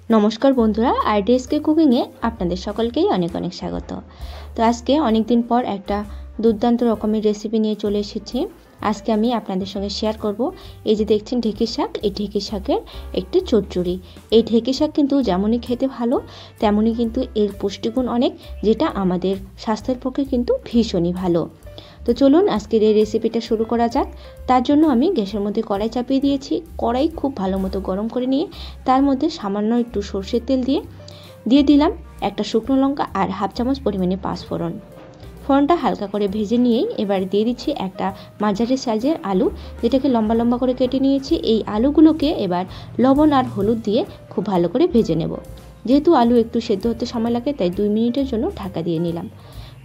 नमस्कार बंधुरा आरडीएसके कुकिंगे आपनादेर सकलकेई अनेक अनेक स्वागत। तो आज के अनेक दिन पर एक दुर्दान्त रकमेर रेसिपि निये चले एसेछि। आज के आमी आपनादेर संगे शेयर करब এই যে দেখছেন ঢেঁকি শাক, এই ঢেঁকি শাকের একটি চচ্চড়ি। এই ঢেঁকি শাক কিন্তু যেমনই খেতে ভালো তেমনই কিন্তু এর পুষ্টিগুণ অনেক, যেটা আমাদের স্বাস্থ্যের পক্ষে কিন্তু ভীষণই ভালো। তো চলুন আজকের এই রেসিপিটা শুরু করা যাক। তার জন্য আমি গ্যাসের মধ্যে কড়াই চাপিয়ে দিয়েছি। কড়াই খুব ভালো মতো গরম করে নিয়ে তার মধ্যে সামান্য একটু সরষের তেল দিয়ে দিলাম একটা শুকনো লঙ্কা আর হাফ চামচ পরিমাণে পাঁচফোড়ন। ফোড়নটা হালকা করে ভেজে নিয়েই এবার দিয়ে দিচ্ছি একটা মাঝারি সাইজের আলু, যেটাকে লম্বা লম্বা করে কেটে নিয়েছি। এই আলুগুলোকে এবার লবণ আর হলুদ দিয়ে খুব ভালো করে ভেজে নেব। যেহেতু আলু একটু সেদ্ধ হতে সময় লাগে তাই 2 মিনিটের জন্য ঢাকা দিয়ে নিলাম।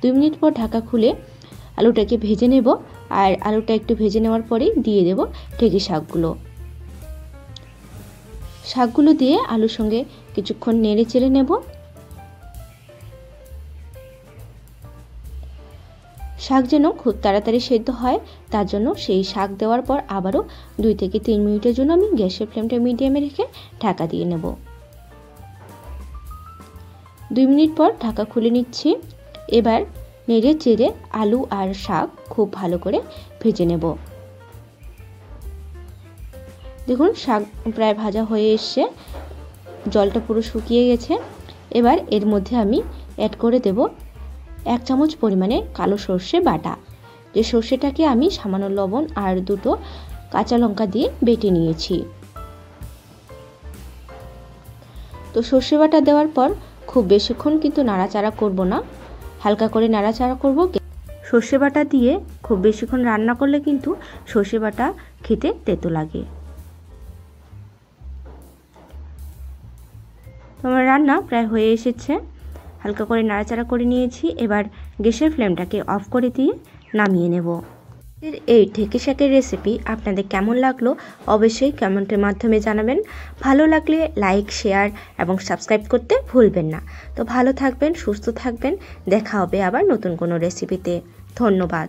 2 মিনিট পর ঢাকা খুলে আলুটাকে ভেজে নেব। আর আলুটা একটু ভেজে নেওয়ার পরেই দিয়ে দেব ঢেঁকি শাকগুলো দিয়ে আলুর সঙ্গে কিছুক্ষণ নেড়ে চেড়ে নেব। শাক যেন খুব তাড়াতাড়ি সেদ্ধ হয় তার জন্য সেই শাক দেওয়ার পর আবারও 2 থেকে 3 মিনিটের জন্য আমি গ্যাসের ফ্লেমটা মিডিয়ামে রেখে ঢাকা দিয়ে নেব। 2 মিনিট পর ঢাকা খুলে নিচ্ছি। এবার নেড়ে চেড়ে আলু আর শাক খুব ভালো করে ভেজে নেব। দেখুন শাক প্রায় ভাজা হয়ে এসছে, জলটা পুরো শুকিয়ে গেছে। এবার এর মধ্যে আমি অ্যাড করে দেব 1 চামচ পরিমাণে কালো সর্ষে বাটা, যে সর্ষেটাকে আমি সামান্য লবণ আর 2টো কাঁচা লঙ্কা দিয়ে বেটে নিয়েছি। তো সর্ষে বাটা দেওয়ার পর খুব বেশিক্ষণ কিন্তু নাড়াচাড়া করব না, হালকা করে নাড়াচাড়া করব। সর্ষে বাটা দিয়ে খুব বেশিক্ষণ রান্না করলে কিন্তু সর্ষে বাটা খেতে তেতো লাগে। আমার রান্না প্রায় হয়ে এসেছে, হালকা করে নাড়াচাড়া করে নিয়েছি। এবার গ্যাসের ফ্লেমটাকে অফ করে দিয়ে নামিয়ে নেব। এই ঢেঁকি শাকের রেসিপি আপনাদের কেমন লাগলো অবশ্যই কমেন্টের মাধ্যমে জানাবেন। ভালো লাগলে লাইক, শেয়ার এবং সাবস্ক্রাইব করতে ভুলবেন না। তো ভালো থাকবেন, সুস্থ থাকবেন, দেখা হবে আবার নতুন কোনো রেসিপিতে। ধন্যবাদ।